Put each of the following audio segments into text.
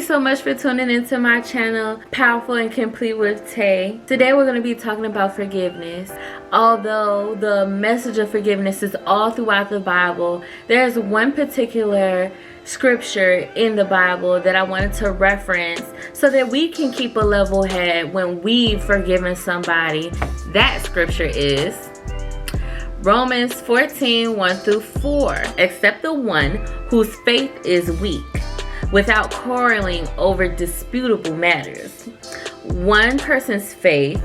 you so much for tuning into my channel, Powerful and Complete with Tay. Today we're going to be talking about forgiveness. Although the message of forgiveness is all throughout the Bible, there's one particular scripture in the Bible that I wanted to reference so that we can keep a level head when we've forgiven somebody. That scripture is Romans 14:1-4. Except the one whose faith is weak, without quarreling over disputable matters. One person's faith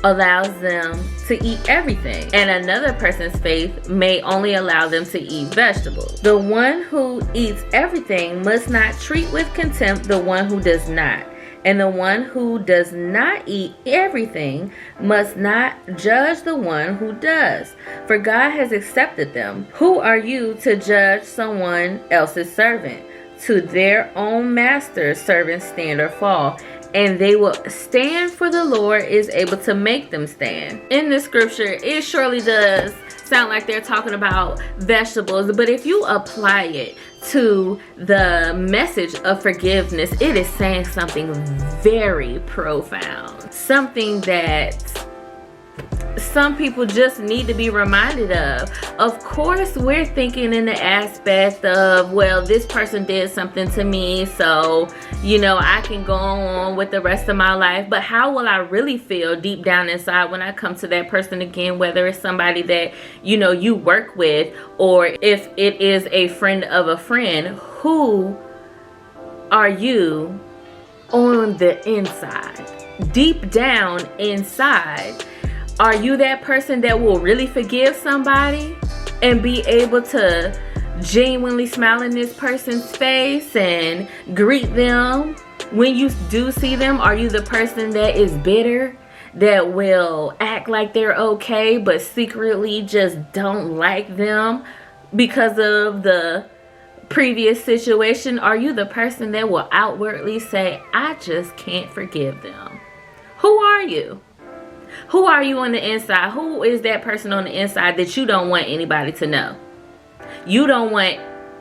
allows them to eat everything, and another person's faith may only allow them to eat vegetables. The one who eats everything must not treat with contempt the one who does not. And the one who does not eat everything must not judge the one who does, for God has accepted them. Who are you to judge someone else's servant? To their own master's servants stand or fall, and they will stand, for the Lord is able to make them stand. In this scripture, it surely does sound like they're talking about vegetables, but if you apply it to the message of forgiveness, it is saying something very profound, something that some people just need to be reminded of. Of course, we're thinking in the aspect of, well, this person did something to me, so, you know, I can go on with the rest of my life. But how will I really feel deep down inside when I come to that person again, whether it's somebody that, you know, you work with, or if it is a friend of a friend? Who are you on the inside? Deep down inside, are you that person that will really forgive somebody and be able to genuinely smile in this person's face and greet them when you do see them? Are you the person that is bitter, that will act like they're okay but secretly just don't like them because of the previous situation? Are you the person that will outwardly say, I just can't forgive them? Who are you? Who are you on the inside? Who is that person on the inside that you don't want anybody to know? You don't want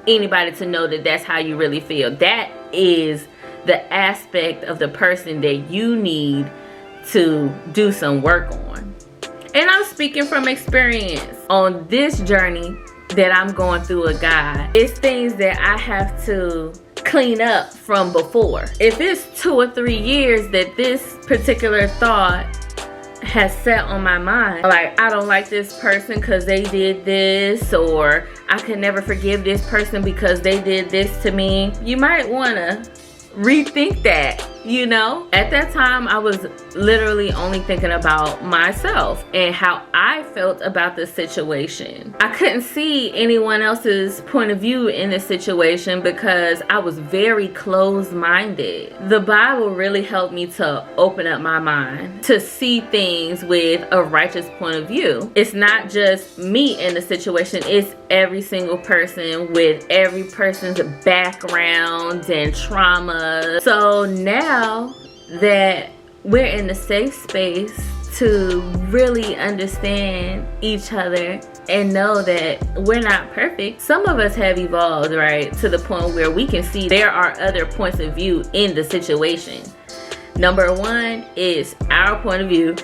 anybody to know that that's how you really feel. That is the aspect of the person that you need to do some work on. And I'm speaking from experience on this journey that I'm going through with God. It's things that I have to clean up from before. If it's 2 or 3 years that this particular thought has set on my mind, like, I don't like this person because they did this, or I can never forgive this person because they did this to me, you might want to rethink that. You know, at that time I was literally only thinking about myself and how I felt about the situation. I couldn't see anyone else's point of view in this situation because I was very closed-minded. The Bible really helped me to open up my mind to see things with a righteous point of view. It's not just me in the situation, it's every single person with every person's background and trauma. So now that we're in a safe space to really understand each other and know that we're not perfect, some of us have evolved, right, to the point where we can see there are other points of view in the situation. Number 1 is our point of view.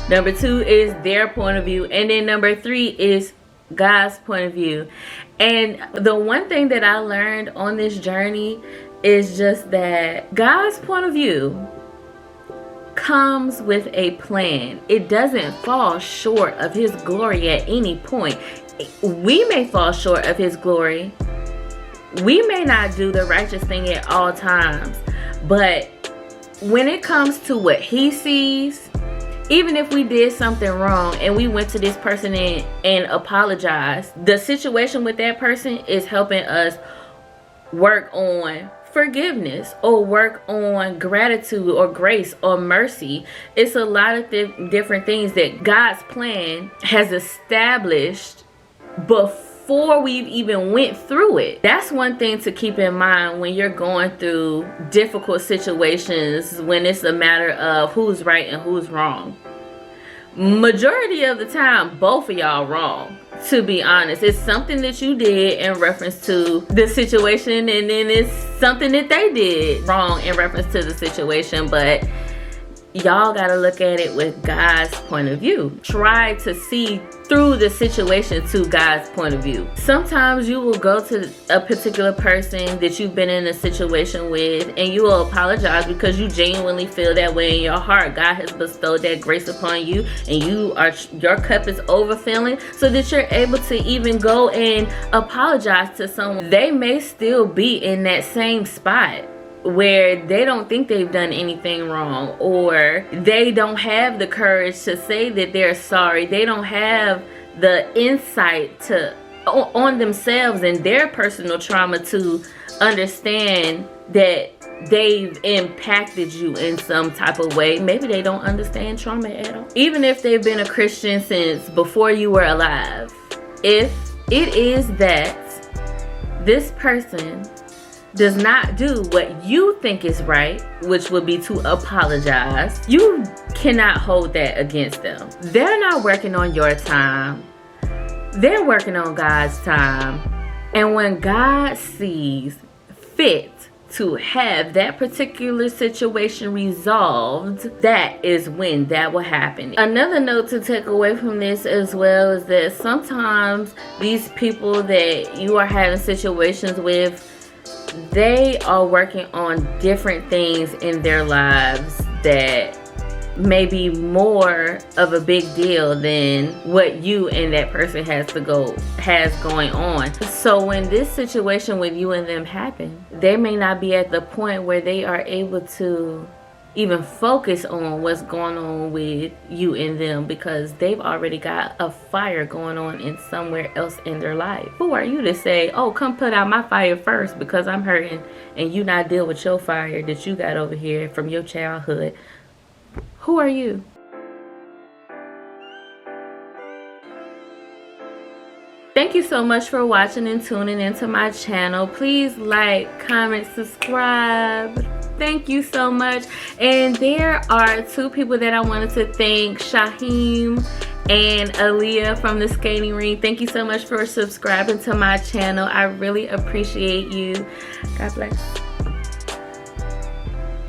Number 2 is their point of view. And then number 3 is God's point of view. And the one thing that I learned on this journey is just that God's point of view comes with a plan. It doesn't fall short of his glory at any point. We may fall short of his glory. We may not do the righteous thing at all times. But when it comes to what he sees, even if we did something wrong and we went to this person and apologized, the situation with that person is helping us work on forgiveness or work on gratitude or grace or mercy. It's a lot of different things that God's plan has established before we've even went through it. That's one thing to keep in mind when you're going through difficult situations, when it's a matter of who's right and who's wrong. majority of the time, both of y'all wrong. To be honest, it's something that you did in reference to the situation, and then it's something that they did wrong in reference to the situation. But y'all gotta look at it with God's point of view. Try to see through the situation to God's point of view. Sometimes you will go to a particular person that you've been in a situation with, and you will apologize because you genuinely feel that way in your heart. God has bestowed that grace upon you, and your cup is overfilling, so that you're able to even go and apologize to someone. They may still be in that same spot where they don't think they've done anything wrong, or they don't have the courage to say that they're sorry. They don't have the insight on themselves and their personal trauma to understand that they've impacted you in some type of way. Maybe they don't understand trauma at all. Even if they've been a Christian since before you were alive, if it is that this person does not do what you think is right, which would be to apologize, you cannot hold that against them. They're not working on your time. They're working on God's time. And when God sees fit to have that particular situation resolved, that is when that will happen. Another note to take away from this as well is that sometimes these people that you are having situations with, they are working on different things in their lives that may be more of a big deal than what you and that person has going on. So when this situation with you and them happen, they may not be at the point where they are able to even focus on what's going on with you and them, because they've already got a fire going on in somewhere else in their life. Who are you to say, oh, come put out my fire first because I'm hurting, and you not deal with your fire that you got over here from your childhood? Who are you? Thank you so much for watching and tuning into my channel. Please like, comment, subscribe. Thank you so much. And there are two people that I wanted to thank, Shaheem and Aaliyah from the skating ring. Thank you so much for subscribing to my channel. I really appreciate you. God bless.